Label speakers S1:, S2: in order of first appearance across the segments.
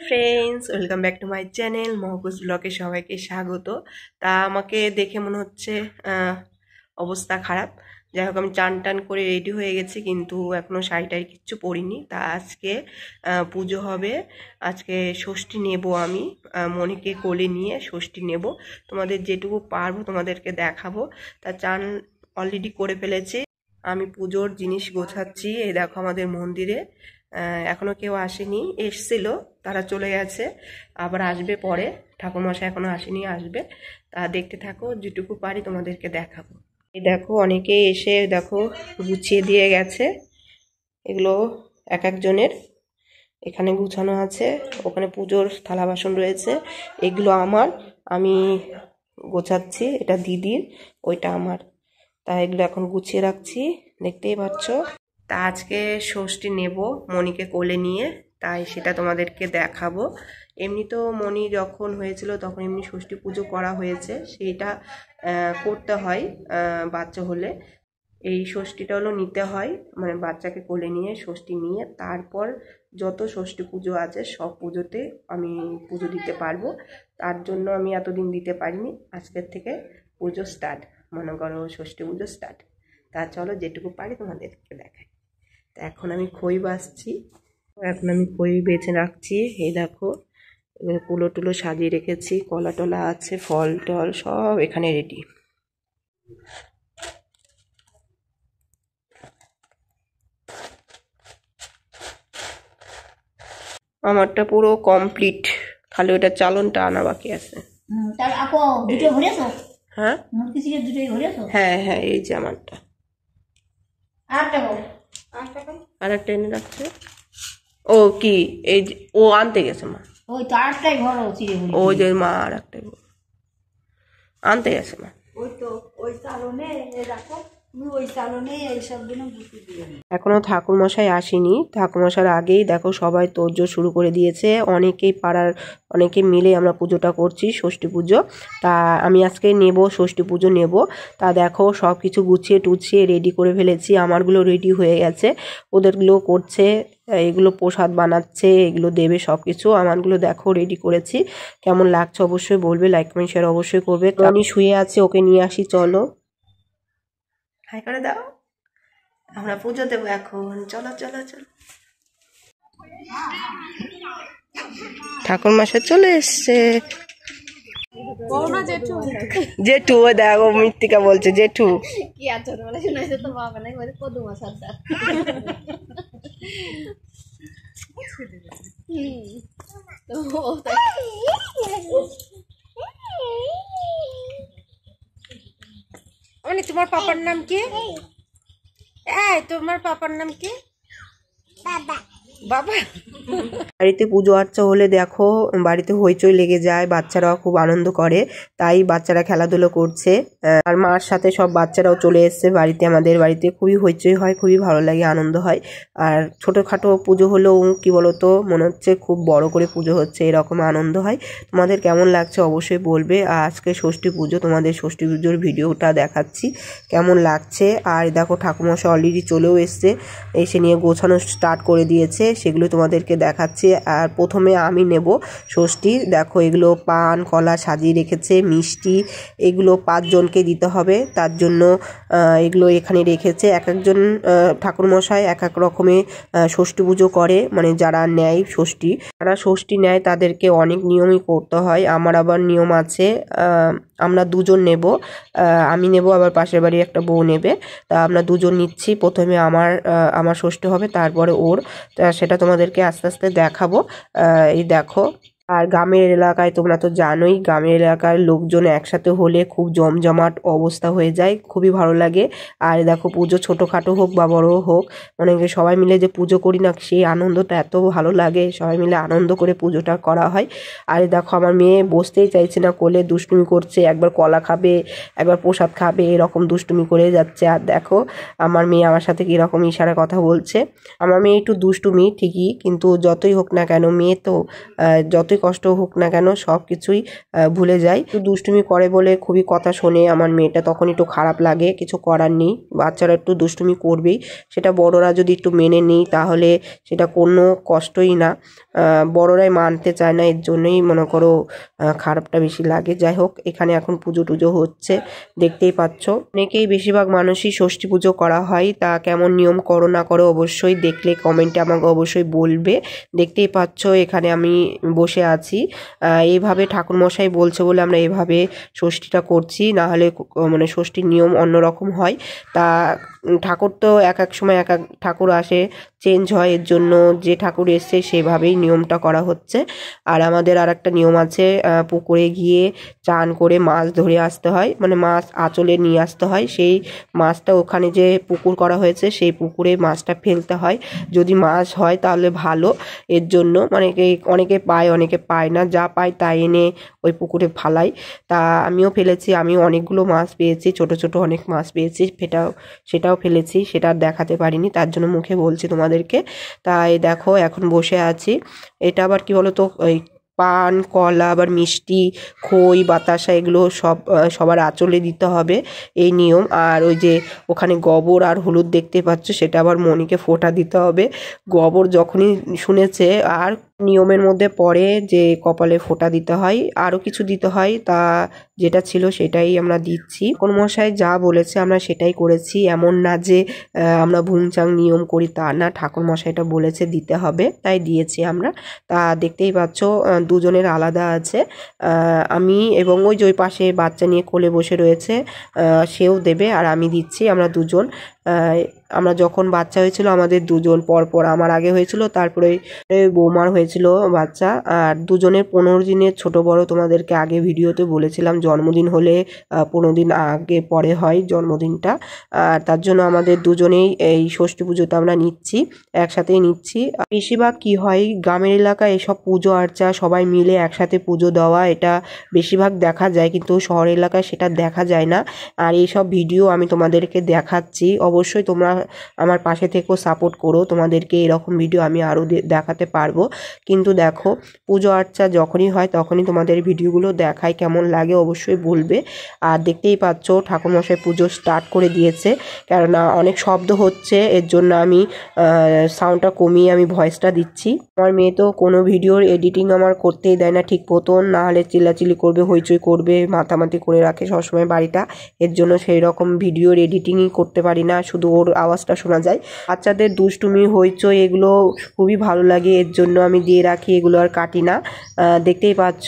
S1: Friends, welcome back to my channel মহকুজ ব্লগে সবাইকে স্বাগত। তা আমাকে দেখে মনে হচ্ছে অবস্থা খারাপ। যাই হোক, আমি চান টান করে রেডি হয়ে গেছি, কিন্তু এখনও শাড়িটাই কিচ্ছু পরিনি। তা আজকে পুজো হবে, আজকে ষষ্ঠী নেব আমি। মনিকে কোলে নিয়ে ষষ্ঠী নেব। তোমাদের যেটুকু পারবো তোমাদেরকে দেখাবো। তা চান অলরেডি করে ফেলেছি, আমি পুজোর জিনিস গোছাচ্ছি। এই দেখো আমাদের মন্দিরে এখনো কেউ আসেনি, এসছিল, তারা চলে গেছে, আবার আসবে পরে। ঠাকুরমশাই এখনো আসেনি, আসবে। তা দেখতে থাকো, যেটুকু পারি তোমাদেরকে দেখাবো। এই দেখো অনেকে এসে দেখো গুছিয়ে দিয়ে গেছে। এগুলো এক একজনের এখানে গুছানো আছে, ওখানে পুজোর থালা বাসন রয়েছে। এগুলো আমার, আমি গোছাচ্ছি। এটা দিদির, ওইটা আমার। তা এগুলো এখন গুছিয়ে রাখছি, দেখতেই পাচ্ছ। তা আজকে ষষ্ঠী নেব মনিকে কোলে নিয়ে, তাই সেটা তোমাদেরকে দেখাবো। এমনি তো মনি যখন হয়েছিল তখন এমনি ষষ্ঠী পুজো করা হয়েছে, সেইটা করতে হয় বাচ্চা হলে। এই ষষ্ঠীটা হলো নিতে হয়, মানে বাচ্চাকে কোলে নিয়ে ষষ্ঠী নিয়ে তারপর যত ষষ্ঠী পুজো আছে সব পুজোতে আমি পুজো দিতে পারবো। তার জন্য আমি এতদিন দিতে পারিনি, আজকের থেকে পুজো স্টার্ট, মনে করো ষষ্ঠী পুজো স্টার্ট। তা চলো যেটুকু পারি তোমাদেরকে দেখাই। তা এখন আমি খই বাছছি, এখন আমি খই বেছে রাখছি। এই দেখো কুলো টুলো সাজিয়ে রেখেছি, কলা টলা আছে, ফল টল সব এখানে রেডি। আমারটা পুরো কমপ্লিট, খালি ওটা চালনটা আনা বাকি আছে। হ্যাঁ হ্যাঁ হ্যাঁ, এই যে আমারটা। আর একটা এনে রাখছে। ও কি, এই যে ও আনতে গেছে মা, ওই যে মা আর একটাই আনতে গেছে মা। এখনো ঠাকুরমশাই আসেনি, ঠাকুরমশাইয়ের আগেই দেখো সবাই তোড়জোড় শুরু করে দিয়েছে। অনেকেই পাড়ার অনেকে মিলে আমরা পুজোটা করছি, ষষ্ঠী পুজো। তা আমি আজকে নেব, ষষ্ঠী পুজো নেব। তা দেখো সব কিছু গুছিয়ে টুছিয়ে রেডি করে ফেলেছি। আমারগুলো রেডি হয়ে গেছে, ওদেরগুলো করছে, এগুলো প্রসাদ বানাচ্ছে, এগুলো দেবে সব কিছু। আমারগুলো দেখো রেডি করেছি। কেমন লাগছে অবশ্যই বলবে, লাইক কমেন্ট শেয়ার অবশ্যই করবে। আমি শুয়ে আছি, ওকে নিয়ে আসি, চলো হাই করে দাও। আমরা পুজো দেবো এখন, চলো চলো চলো। ঠাকুর মশাই চলে এসছে। জেঠু, ও দেখো মৃত্তিকা বলছে জেঠু। তোমার পাপার নাম কি? তোমার পাপার নাম কি? বাবা। বাবা। বাড়িতে পুজো আর্চা হলে দেখো বাড়িতে হইচই লেগে যায়, বাচ্চারাও খুব আনন্দ করে, তাই বাচ্চারা খেলাধুলো করছে। আর মার সাথে সব বাচ্চারাও চলে এসছে বাড়িতে। আমাদের বাড়িতে খুবই হইচই হয়, খুবই ভালো লাগে, আনন্দ হয়। আর ছোটোখাটো পুজো হলেও কি বলতো, মনে হচ্ছে খুব বড় করে পুজো হচ্ছে, এরকম আনন্দ হয়। তোমাদের কেমন লাগছে অবশ্যই বলবে। আর আজকে ষষ্ঠী পুজো, তোমাদের ষষ্ঠী পুজোর ভিডিওটা দেখাচ্ছি কেমন লাগছে। আর দেখো ঠাকুরমশাই অলরেডি চলেও এসছে, এসে নিয়ে গোছানো স্টার্ট করে দিয়েছে, সেগুলো তোমাদেরকে দেখাচ্ছি। আর প্রথমে আমি নেব ষষ্ঠী। দেখো এগুলো পান কলা সাজিয়ে রেখেছে, মিষ্টি, এগুলো 5 জনকে দিতে হবে, তার জন্য এগুলো এখানে রেখেছে। এক একজন ঠাকুরমশাই এক এক রকমের ষষ্ঠী পুজো করে, মানে যারা নেয় ষষ্ঠী, যারা ষষ্ঠী নেয় তাদেরকে অনেক নিয়মই করতে হয়। আমার আবার নিয়ম আছে, আমরা 2 জন নেব, আমি নেব, আবার পাশের বাড়ি একটা বউ নেবে। তা আমরা 2 জন নিচ্ছি। প্রথমে আমার ষষ্ঠী হবে, তারপরে ওর। সেটা তোমাদেরকে আস্তে আস্তে দেখাবো। এই দেখো। আর গ্রামের এলাকায় তোমরা তো জানোই, গ্রামের এলাকার লোকজন একসাথে হলে খুব জমজমাট অবস্থা হয়ে যায়, খুবই ভালো লাগে। আর দেখো পুজো ছোটোখাটো হোক বা বড় হোক, মানে সবাই মিলে যে পুজো করি না, সেই আনন্দটা এত ভালো লাগে, সবাই মিলে আনন্দ করে পুজোটা করা হয়। আর দেখো আমার মেয়ে বসতেই চাইছে না, কোলে দুষ্টুমি করছে, একবার কলা খাবে, একবার প্রসাদ খাবে, এরকম দুষ্টুমি করে যাচ্ছে। আর দেখো আমার মেয়ে আমার সাথে কীরকম ইশারা কথা বলছে। আমার মেয়ে একটু দুষ্টুমি ঠিকই, কিন্তু যতই হোক না কেন মেয়ে তো, যতই যতই কষ্ট হোক না কেন সব কিছুই ভুলে যাই। একটু দুষ্টুমি করে বলে খুবই কথা শোনে আমার মেয়েটা, তখন একটু খারাপ লাগে, কিছু করার নেই, বাচ্চারা একটু দুষ্টুমি করবেই, সেটা বড়রা যদি একটু মেনে নিই তাহলে সেটা কোনো কষ্টই না। বড়রাই মানতে চায় না, এর জন্যই মনে করো খারাপটা বেশি লাগে। যাই হোক, এখানে এখন পুজো টুজো হচ্ছে দেখতেই পাচ্ছ। অনেকেই বেশিরভাগ মানুষই ষষ্ঠী পুজো করা হয়, তা কেমন নিয়ম করো না করো অবশ্যই দেখলে কমেন্টে আমাকে অবশ্যই বলবে। দেখতেই পাচ্ছ এখানে আমি বসে আছি, এইভাবে ঠাকুরমশাই বলছে বলে আমরা এভাবে ষষ্ঠীটা করছি, না হলে মানে ষষ্ঠীর নিয়ম অন্যরকম হয়। তা ঠাকুর তো এক এক সময় এক এক ঠাকুর আসে, চেঞ্জ হয়, এর জন্য যে ঠাকুর এসছে সেভাবেই নিয়মটা করা হচ্ছে। আর আমাদের আর একটা নিয়ম আছে, পুকুরে গিয়ে চান করে মাছ ধরে আসতে হয়, মানে মাছ আঁচলে নিয়ে আসতে হয়, সেই মাছটা ওখানে যে পুকুর করা হয়েছে সেই পুকুরে মাছটা ফেলতে হয়, যদি মাছ হয় তাহলে ভালো। এর জন্য মানে অনেকে পায় অনেকে পায় না, যা পায় তাই এনে ওই পুকুরে ফালাই। তা আমিও ফেলেছি, আমিও অনেকগুলো মাছ পেয়েছি, ছোট ছোট অনেক মাছ পেয়েছি, সেটাও ফেলেছি, সেটা আর দেখাতে পারিনি, তার জন্য মুখে বলছি তোমাদেরকে। তাই দেখো এখন বসে আছি। এটা আবার কি বলো তো, ওই পান কলা আবার মিষ্টি খই বাতাসা এগুলো সবার আঁচলে দিতে হবে, এই নিয়ম। আর ওই যে ওখানে গোবর আর হলুদ দেখতে পাচ্ছ, সেটা আবার মণিকে ফোঁটা দিতে হবে। গোবর যখনই শুনেছে আর নিয়মের মধ্যে পড়ে যে কপালে ফোঁটা দিতে হয়, আরও কিছু দিতে হয়, তা যেটা ছিল সেটাই আমরা দিচ্ছি। কোন মশাই যা বলেছে আমরা সেটাই করেছি, এমন না যে আমরা ভুংচাং নিয়ম করি তা না, ঠাকুর মশাইটা বলেছে দিতে হবে তাই দিয়েছি আমরা। তা দেখতেই পাচ্ছ দুজনের আলাদা আছে, আমি এবং ওই যে ওই পাশে বাচ্চা নিয়ে কোলে বসে রয়েছে সেও দেবে আর আমি দিচ্ছি, আমরা দুজন। আমরা যখন বাচ্চা হয়েছিল আমাদের দুজন পরপর, আমার আগে হয়েছিল তারপরে বৌমার হয়েছিল বাচ্চা, আর দুজনের 15 দিনের ছোট বড় তোমাদেরকে আগে ভিডিওতে বলেছিলাম, জন্মদিন হলে 15 দিন আগে পরে হয় জন্মদিনটা। আর তার জন্য আমাদের দুজনেই এই ষষ্ঠী পুজোটা আমরা নিচ্ছি, একসাথেই নিচ্ছি। বেশিরভাগ কি হয় গ্রামের এলাকায় এসব পুজো আর্চা সবাই মিলে একসাথে পুজো দেওয়া এটা বেশিরভাগ দেখা যায়, কিন্তু শহর এলাকায় সেটা দেখা যায় না। আর এইসব ভিডিও আমি তোমাদেরকে দেখাচ্ছি, অবশ্যই তোমরা আমার পাশে থেকেও সাপোর্ট করো, তোমাদেরকে এরকম ভিডিও আমি আরও দেখাতে পারবো। কিন্তু দেখো পুজো আর্চা যখনই হয় তখনই তোমাদের ভিডিওগুলো দেখাই, কেমন লাগে অবশ্যই বলবে। আর দেখতেই পাচ্ছ ঠাকুরমশাই পুজো স্টার্ট করে দিয়েছে, কেননা অনেক শব্দ হচ্ছে এর জন্য আমি সাউন্ডটা কমিয়ে আমি ভয়েসটা দিচ্ছি। আমার মেয়ে তো কোনো ভিডিওর এডিটিং আমার করতেই দেয় না ঠিক মতন, না হলে চিল্লাচিল্লি করবে, হইচই করবে, মাতামাতি করে রাখে সবসময় বাড়িটা, এর জন্য সেই রকম ভিডিওর এডিটিংই করতে পারি না, শুধু ওর আওয়াজটা শোনা যায়। বাচ্চাদের দুষ্টুমি হইচই এগুলো খুবই ভালো লাগে, এর জন্য আমি দিয়ে রাখি, এগুলো আর কাটি না। দেখতেই পাচ্ছ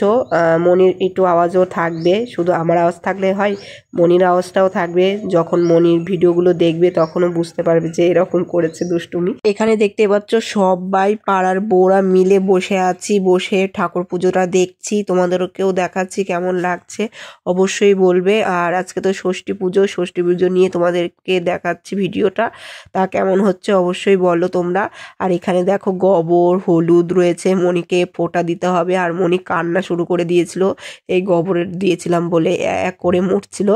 S1: মনির একটু আওয়াজও থাকবে, শুধু আমার আওয়াজ থাকলে হয়, মনির আওয়াজটাও থাকবে। যখন মনির ভিডিওগুলো দেখবে তখনও বুঝতে পারবে যে এরকম করেছে দুষ্টুমি। এখানে দেখতে পাচ্ছ সবাই পাড়ার বউরা মিলে বসে আছি, বসে ঠাকুর পুজোটা দেখছি, তোমাদেরকেও দেখাচ্ছি কেমন লাগছে অবশ্যই বলবে। আর আজকে তো ষষ্ঠী পুজো নিয়ে তোমাদেরকে দেখাচ্ছি ভিডিওটা, তা কেমন হচ্ছে অবশ্যই বলো তোমরা। আর এখানে দেখো গোবর হলুদ রয়েছে, মনিকে ফোঁটা দিতে হবে, আর মনি কান্না শুরু করে দিয়েছিল এই গোবরের দিয়েছিলাম বলে, এক করে মরছিল।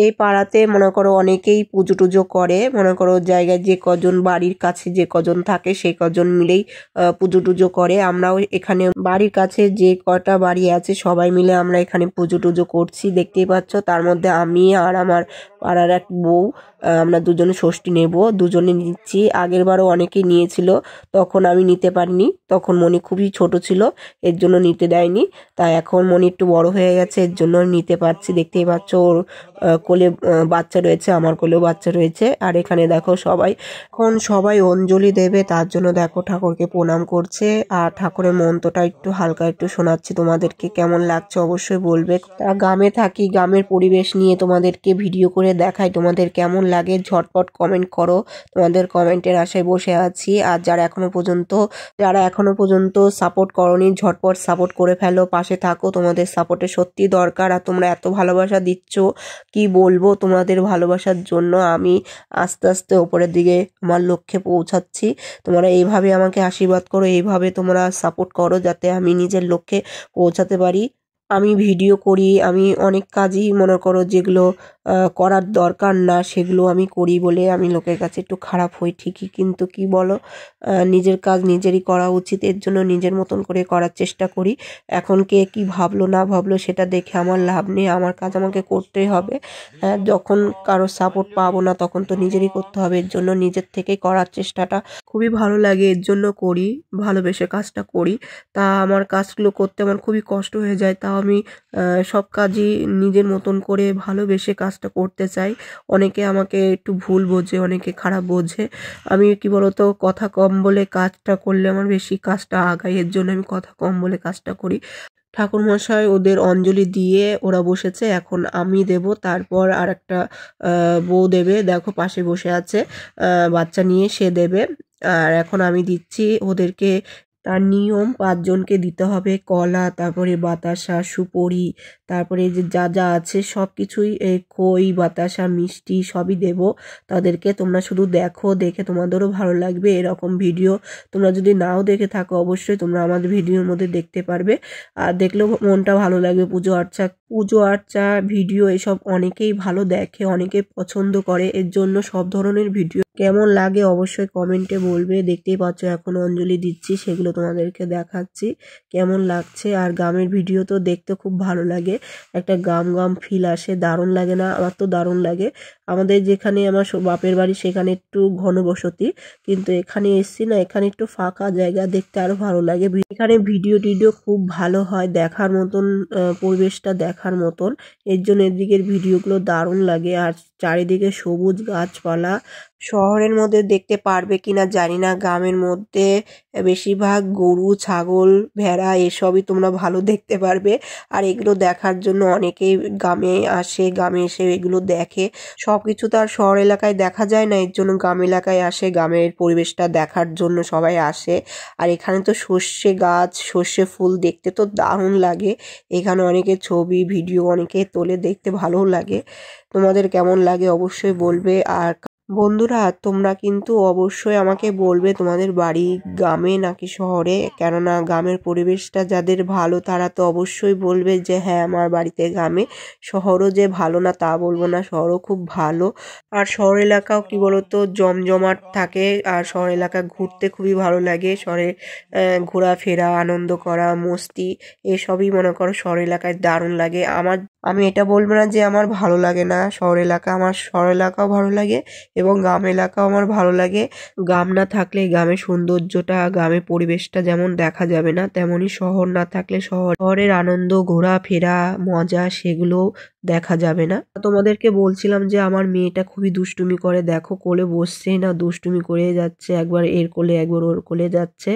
S1: এই পাড়াতে মনে করো অনেকেই পুজো টুজো করে, মনে করো জায়গায় যে কজন বাড়ির কাছে যে কজন থাকে সেই কজন মিলেই পুজো টুজো করে। আমরাও এখানে বাড়ির কাছে যে কটা বাড়ি আছে সবাই মিলে আমরা এখানে পুজো টুজো করছি, দেখতেই পাচ্ছ। তার মধ্যে আমি আর আমার পাড়ার এক বউ, আমরা দুজনে ষষ্ঠী নেব, দুজনে নিচ্ছি। আগের বারও অনেকেই নিয়েছিল, তখন আমি নিতে পারিনি, তখন মনি খুবই ছোট ছিল এর জন্য নিতে দেয়নি। তাই এখন মনি একটু বড় হয়ে গেছে এর জন্য নিতে পারছি। দেখতেই পাচ্ছ ওর কোলে বাচ্চা রয়েছে, আমার কোলেও বাচ্চা রয়েছে। আর এখানে দেখো সবাই অঞ্জলি দেবে, তার জন্য দেখো ঠাকুরকে প্রণাম করছে, আর ঠাকুরের মন্ত্রটা একটু হালকা একটু শোনাচ্ছি তোমাদেরকে, কেমন লাগছে অবশ্যই বলবে। গ্রামে থাকি, গ্রামের পরিবেশ নিয়ে তোমাদেরকে ভিডিও করে দেখাই, তোমাদের কেমন লাগে ঝটপট কমেন্ট করো, তোমাদের কমেন্টের আশায় বসে আছি। আর যারা এখনো পর্যন্ত সাপোর্ট করনি ঝটপট সাপোর্ট করে ফেলো, পাশে থাকো, তোমাদের সাপোর্টের সত্যি দরকার। আর তোমরা এত ভালোবাসা দিচ্ছ, কি বলবো, তোমাদের ভালোবাসার জন্য আমি আস্তে আস্তে ওপরের দিকে আমার লক্ষ্যে পৌঁছাচ্ছি। তোমরা এইভাবে আমাকে আশীর্বাদ করো, এইভাবে তোমরা সাপোর্ট করো যাতে আমি নিজের লক্ষ্যে পৌঁছাতে পারি। আমি ভিডিও করি, আমি অনেক কাজই মনে করো যেগুলো করার দরকার না সেগুলো আমি করি বলে আমি লোকের কাছে একটু খারাপ হই ঠিকই, কিন্তু কি বলো, নিজের কাজ নিজেরই করা উচিত। এর জন্য নিজের মতন করে করার চেষ্টা করি। এখন কে কি ভাবলো না ভাবলো সেটা দেখে আমার লাভ নেই, আমার কাজ আমাকে করতেই হবে। যখন কারো সাপোর্ট পাবো না তখন তো নিজেরই করতে হবে। এর জন্য নিজের থেকেই করার চেষ্টাটা খুবই ভালো লাগে, এর জন্য করি, ভালোবেসে কাজটা করি। তা আমার কাজগুলো করতে আমার খুবই কষ্ট হয়ে যায়, তাও আমি সব কাজই নিজের মতন করে ভালোবেসে কাজটা করতে চাই। অনেকে আমাকে একটু ভুল বোঝে, অনেকে খারাপ বোঝে। আমি কি বলতো, কথা কম বলে কাজটা করলে আমার বেশি কাজটা আগায়, এর জন্য আমি কথা কম বলে কাজটা করি। ঠাকুরমশাই ওদের অঞ্জলি দিয়ে ওরা বসেছে, এখন আমি দেব, তারপর আর একটা বউ দেবে, দেখো পাশে বসে আছে বাচ্চা নিয়ে, সে দেবে। আর এখন আমি দিচ্ছি ওদেরকে। তার নিয়ম 5 জনকে দিতে হবে কলা, তারপরে বাতাসা, সুপরি, তারপরে যে যা যা আছে সব কিছুই, খই, বাতাসা, মিষ্টি সবই দেব তাদেরকে। তোমরা শুধু দেখো, দেখে তোমাদেরও ভালো লাগবে। এরকম ভিডিও তোমরা যদি নাও দেখে থাকো অবশ্যই তোমরা আমাদের ভিডিওর মধ্যে দেখতে পারবে, আর দেখলেও মনটা ভালো লাগবে। পুজো আর্চা ভিডিও এসব অনেকেই ভালো দেখে, অনেকে পছন্দ করে, এর জন্য সব ধরনের ভিডিও কেমন লাগে অবশ্যই কমেন্টে বলবে। দেখতেই পাচ্ছ এখন অঞ্জলি দিচ্ছি, সেগুলো তোমাদেরকে দেখাচ্ছি কেমন লাগছে। আর গ্রামের ভিডিও তো দেখতে খুব ভালো লাগে, একটা গ্রাম গ্রাম ফিল আসে, দারুণ লাগে না? আমার তো দারুণ লাগে। আমাদের যেখানে আমার বাপের বাড়ি সেখানে একটু ঘনবসতি, কিন্তু এখানে এসছি না, এখানে একটু ফাঁকা জায়গা, দেখতে আরো ভালো লাগে। এখানে ভিডিও টিডিও খুব ভালো হয়, দেখার মতন, পরিবেশটা দেখার মতন। এর জন্য এদিকের ভিডিওগুলো দারুণ লাগে। আর চারিদিকে সবুজ গাছপালা। শহরের মধ্যে দেখতে পারবে কিনা জানি না, গ্রামের মধ্যে বেশিরভাগ গরু, ছাগল, ভেড়া এসবই তোমরা ভালো দেখতে পারবে। আর এগুলো দেখার জন্য অনেকেই গ্রামে আসে, গ্রামে এসে এগুলো দেখে। সবকিছু তো আর শহর এলাকায় দেখা যায় না, এর জন্য গ্রাম এলাকায় আসে, গ্রামের পরিবেশটা দেখার জন্য সবাই আসে। আর এখানে তো সর্ষে গাছ, সর্ষে ফুল দেখতে তো দারুণ লাগে। এখানে অনেকে ছবি ভিডিও অনেকে তোলে, দেখতে ভালোও লাগে। তোমাদের কেমন লাগে অবশ্যই বলবে। আর বন্ধুরা তোমরা কিন্তু অবশ্যই আমাকে বলবে তোমাদের বাড়ি গ্রামে নাকি শহরে, কেননা গ্রামের পরিবেশটা যাদের ভালো তারা তো অবশ্যই বলবে যে হ্যাঁ আমার বাড়িতে গ্রামে। শহরও যে ভালো না তা বলবো না, শহরও খুব ভালো। আর শহর এলাকাও কি বলতো জমজমাট থাকে, আর শহর এলাকা ঘুরতে খুবই ভালো লাগে। শহরে ঘোরাফেরা, আনন্দ করা, মস্তি এসবই মনে করো শহর এলাকায় দারুণ লাগে। আমি এটা বলবো না যে আমার ভালো লাগে না শহর এলাকা, আমার শহর এলাকাও ভালো লাগে এবং গ্রাম এলাকাও আমার ভালো লাগে। গ্রাম না থাকলে গ্রামের সৌন্দর্যটা, গ্রামের পরিবেশটা যেমন দেখা যাবে না, তেমনি শহর না থাকলে শহরের আনন্দ, ঘোরাফেরা, মজা সেগুলো দেখা যাবে না। তোমাদেরকে বলছিলাম যে আমার মেয়েটা খুবই দুষ্টুমি করে, দেখো কোলে বসছেই না, দুষ্টুমি করে যাচ্ছে, একবার এর কোলে একবার ওর কোলে যাচ্ছে।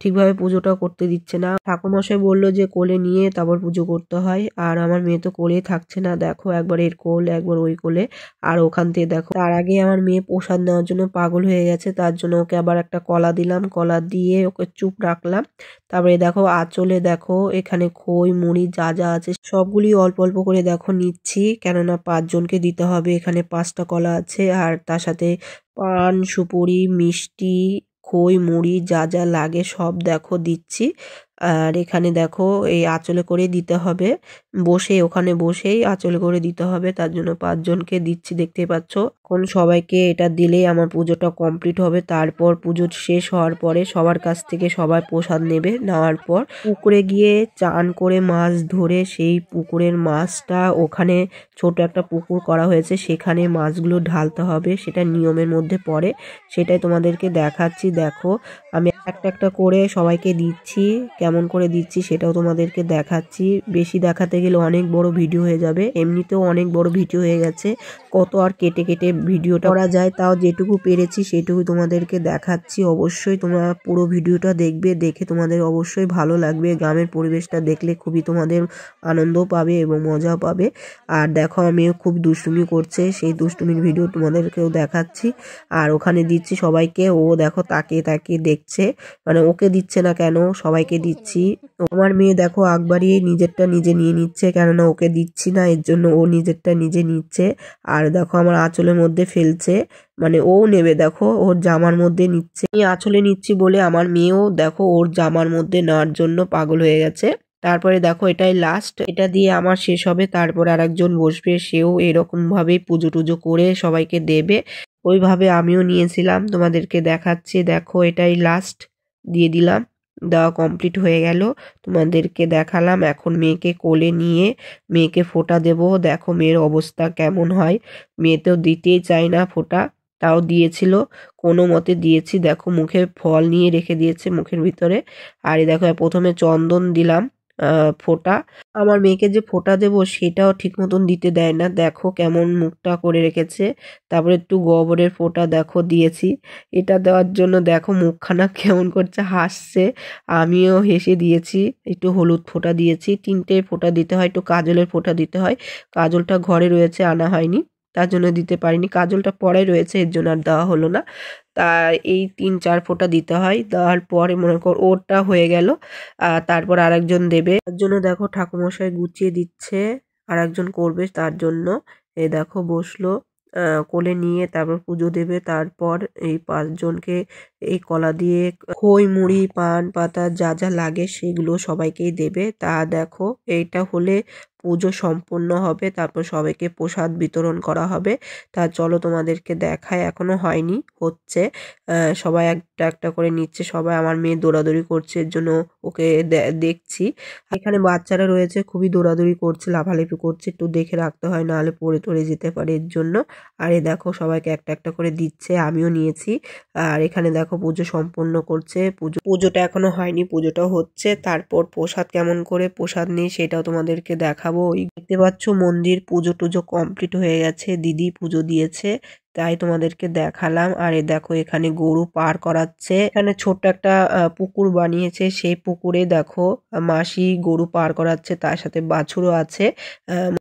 S1: ঠিকভাবে পুজোটা করতে দিচ্ছে না। ঠাকুরমশাই বললো যে কোলে নিয়ে তারপর পুজো করতে হয়, আর আমার মেয়ে তো কোলে থাকছে না, দেখো একবার এর কোল একবার ওই কোলে। আর ওখান থেকে দেখো, তার আগে আমার মেয়ে প্রসাদ নেওয়ার জন্য পাগল হয়ে গেছে, তার জন্য ওকে আবার একটা কলা দিলাম, কলা দিয়ে ওকে চুপ রাখলাম। তারপরে দেখো আঁচলে দেখো এখানে খই মুড়ি যা যা আছে সবগুলি অল্প অল্প করে দেখো নিচ্ছি, কেননা 5 জনকে দিতে হবে। এখানে 5টা কলা আছে, আর তার সাথে পান, সুপুরি, মিষ্টি, খই মুড়ি যা যা লাগে সব দেখো দিচ্ছি। আর এখানে দেখো এই আঁচলে করে দিতে হবে, ওখানে বসেই আঁচলে করে দিতে হবে, তার জন্য 5 জনকে দিচ্ছি, দেখতেই পাচ্ছ। এখন সবাইকে এটা দিলেই আমার পুজোটা কমপ্লিট হবে। তারপর পুজো শেষ হওয়ার পরে সবার কাছ থেকে সবাই প্রসাদ নেবে, নেওয়ার পর পুকুরে গিয়ে চান করে মাছ ধরে, সেই পুকুরের মাছটা, ওখানে ছোট একটা পুকুর করা হয়েছে, সেখানে মাছগুলো ঢালতে হবে, সেটা নিয়মের মধ্যে পড়ে। সেটাই তোমাদেরকে দেখাচ্ছি। দেখো আমি একটা একটা করে সবাইকে দিচ্ছি, কেমন করে দিচ্ছি সেটাও তোমাদেরকে দেখাচ্ছি। বেশি দেখাতে গেলে অনেক বড় ভিডিও হয়ে যাবে, এমনিতেও অনেক বড় ভিডিও হয়ে গেছে, কত আর কেটে কেটে ভিডিওটা করা যায়, তাও যেটুকু পেরেছি সেটুকু তোমাদেরকে দেখাচ্ছি। অবশ্যই তোমরা পুরো ভিডিওটা দেখবে, দেখে তোমাদের অবশ্যই ভালো লাগবে। গ্রামের পরিবেশটা দেখলে খুবই তোমাদের আনন্দও পাবে এবং মজাও পাবে। আর দেখো আমিও খুব দুষ্টুমি করছে, সেই দুষ্টুমির ভিডিও তোমাদেরকেও দেখাচ্ছি। আর ওখানে দিচ্ছি সবাইকে, ও দেখো তাকিয়ে তাকিয়ে দেখছে, মানে ওকে দিচ্ছে না কেন, সবাইকে দিচ্ছি। আমার মেয়ে দেখো আগ বাড়িয়ে নিজেরটা নিজে নিয়ে নিচ্ছে, কেননা ওকে দিচ্ছি না, এর জন্য ও নিজেরটা নিজে নিচ্ছে। আর দেখো আমার আঁচলের মধ্যে ফেলছে, মানে ও নেবে, দেখো ওর জামার মধ্যে নিচ্ছে। আমি আঁচলে নিচ্ছি বলে আমার মেয়েও দেখো ওর জামার মধ্যে নেওয়ার জন্য পাগল হয়ে গেছে। তারপরে দেখো এটাই লাস্ট, এটা দিয়ে আমার শেষ হবে। তারপর আরেকজন বসবে, সেও এরকম ভাবে পুজো টুজো করে সবাইকে দেবে। ওইভাবে আমিও নিয়েছিলাম, তোমাদেরকে দেখাচ্ছি। দেখো এটাই লাস্ট, দিয়ে দিলাম, দেওয়া কমপ্লিট হয়ে গেল। তোমাদেরকে দেখালাম। এখন মেয়েকে কোলে নিয়ে মেয়েকে ফোঁটা দেব। দেখো মেয়ের অবস্থা কেমন হয়। মেয়ে তো দিতেই চায় না ফোঁটা, তাও দিয়েছিল, কোনো মতে দিয়েছি। দেখো মুখে ফল নিয়ে রেখে দিয়েছে মুখের ভিতরে। আর এই দেখো প্রথমে চন্দন দিলাম ফোঁটা। আমার মেয়েকে যে ফোঁটা দেবো সেটাও ঠিক মতন দিতে দেয় না, দেখো কেমন মুখটা করে রেখেছে। তারপরে একটু গোবরের ফোঁটা দেখো দিয়েছি। এটা দেওয়ার জন্য দেখো মুখখানা কেমন করছে, হাসছে। আমিও হেসে দিয়েছি। একটু হলুদ ফোঁটা দিয়েছি, 3টে ফোঁটা দিতে হয়, একটু কাজলের ফোঁটা দিতে হয়। কাজলটা ঘরে রয়েছে, আনা হয়নি, তার জন্য দিতে পারিনি। কাজলটা পরে রয়েছে, এর জন্য আর দেওয়া হলো না। তা এই 3-4 ফোঁটা দিতে হয়। দেওয়ার পরে মনে কর ওরটা হয়ে গেল, তারপর আরেকজন দেবে। তার জন্য দেখো ঠাকুমশাই গুছিয়ে দিচ্ছে, আরেকজন করবে তার জন্য। এই দেখো বসলো, কোলে নিয়ে তারপর পুজো দেবে। তারপর এই 5জনকে এই কলা দিয়ে খই, মুড়ি, পান পাতা যা যা লাগে সেগুলো সবাইকেই দেবে। তা দেখো এইটা হলে পুজো সম্পূর্ণ হবে, তারপর সবাইকে প্রসাদ বিতরণ করা হবে। তা চলো তোমাদেরকে দেখায়, এখনো হয়নি, হচ্ছে। সবাই একটা একটা করে নিচ্ছে, সবাই। আমার মেয়ে দৌড়াদৌড়ি করছে, এর জন্য ওকে দেখছি। এখানে বাচ্চারা রয়েছে, খুবই দৌড়াদৌড়ি করছে, লাফালাফি করছে, একটু দেখে রাখতে হয়, নাহলে পড়ে টরে যেতে পারে, এর জন্য। আর এই দেখো সবাইকে একটা একটা করে দিচ্ছে, আমিও নিয়েছি। আর এখানে দেখো পুজো সম্পূর্ণ করছে। পুজোটা এখনো হয়নি, পুজোটাও হচ্ছে। তারপর প্রসাদ কেমন করে প্রসাদ নিই সেটাও তোমাদেরকে দেখাবো। ওই দেখতে পাচ্ছ মন্দির পুজো টুজো কমপ্লিট হয়ে গেছে, দিদি পুজো দিয়েছে, তাই তোমাদেরকে দেখালাম। আর এ দেখো এখানে গরু পার করাচ্ছে, এখানে ছোট্ট একটা পুকুর বানিয়েছে, সেই পুকুরে দেখো মাসি গরু পার করাচ্ছে, তার সাথে বাছুরও আছে।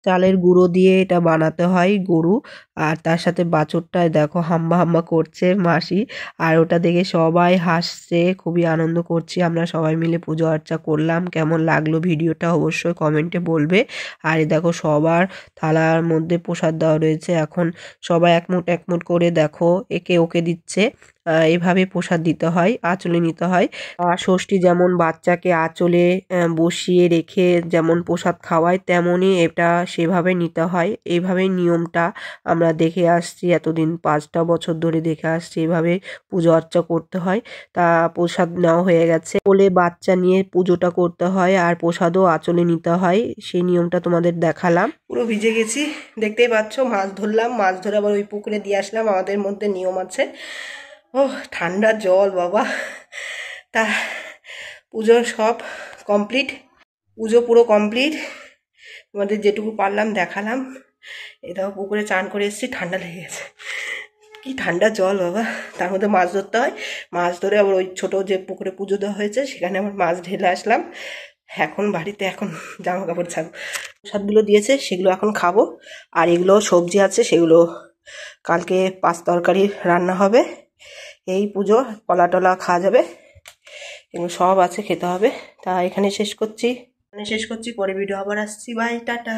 S1: চালের গুঁড়ো দিয়ে এটা বানাতে হয় গরু, আর তার সাথে বাছুরটায় দেখো হাম্বা হাম্বা করছে মাসি। আর ওটা দেখে সবাই হাসছে, খুবই আনন্দ করছি। আমরা সবাই মিলে পুজো আর্চা করলাম। কেমন লাগলো ভিডিওটা অবশ্যই কমেন্টে বলবে। আর এই দেখো সবার থালার মধ্যে প্রসাদ দেওয়া রয়েছে, এখন সবাই একমুঠ একমুঠ করে দেখো একে ওকে দিচ্ছে। এভাবে প্রসাদ দিতে হয়, আঁচলে নিতে হয়। আর ষষ্ঠী যেমন বাচ্চাকে আঁচলে বসিয়ে রেখে যেমন প্রসাদ খাওয়ায়, তেমনই এটা সেভাবে নিতে হয়। এইভাবেই নিয়মটা আমরা দেখে আসছি এতদিন, 5টা বছর ধরে দেখে আসছি, এইভাবে পুজো অর্চা করতে হয়। তা প্রসাদ নেওয়া হয়ে গেছে, কোলে বাচ্চা নিয়ে পুজোটা করতে হয়, আর প্রসাদও আঁচলে নিতে হয়, সেই নিয়মটা তোমাদের দেখালাম। পুরো ভিজে গেছি, দেখতেই পাচ্ছ। মাছ ধরলাম, মাছ ধরে আবার ওই পুকুরে দিয়ে আসলাম। আমাদের মধ্যে নিয়ম আছে। ও ঠান্ডা জল বাবা। তা পুজো সব কমপ্লিট, পুজো পুরো কমপ্লিট। তোমাদের যেটুকু পারলাম দেখালাম। এটাও পুকুরে চান করে এসেছি, ঠান্ডা লেগে গেছে। কি ঠান্ডা জল বাবা। তার মধ্যে মাছ ধরতে হয়, মাছ ধরে আবার ওই ছোট যে পুকুরে পুজো দেওয়া হয়েছে সেখানে আবার মাছ ঢেলে আসলাম। এখন বাড়িতে এখন জামা কাপড় ছাড়বো। প্রসাদগুলো দিয়েছে সেগুলো এখন খাবো। আর এগুলো সবজি আছে, সেগুলো কালকে 5 তরকারি রান্না হবে। এই পুজো কলা টলা খাওয়া যাবে, এগুলো সব আছে, খেতে হবে। তা এখানে শেষ করছি, পরে ভিডিও আবার আসছি। Bye, tata.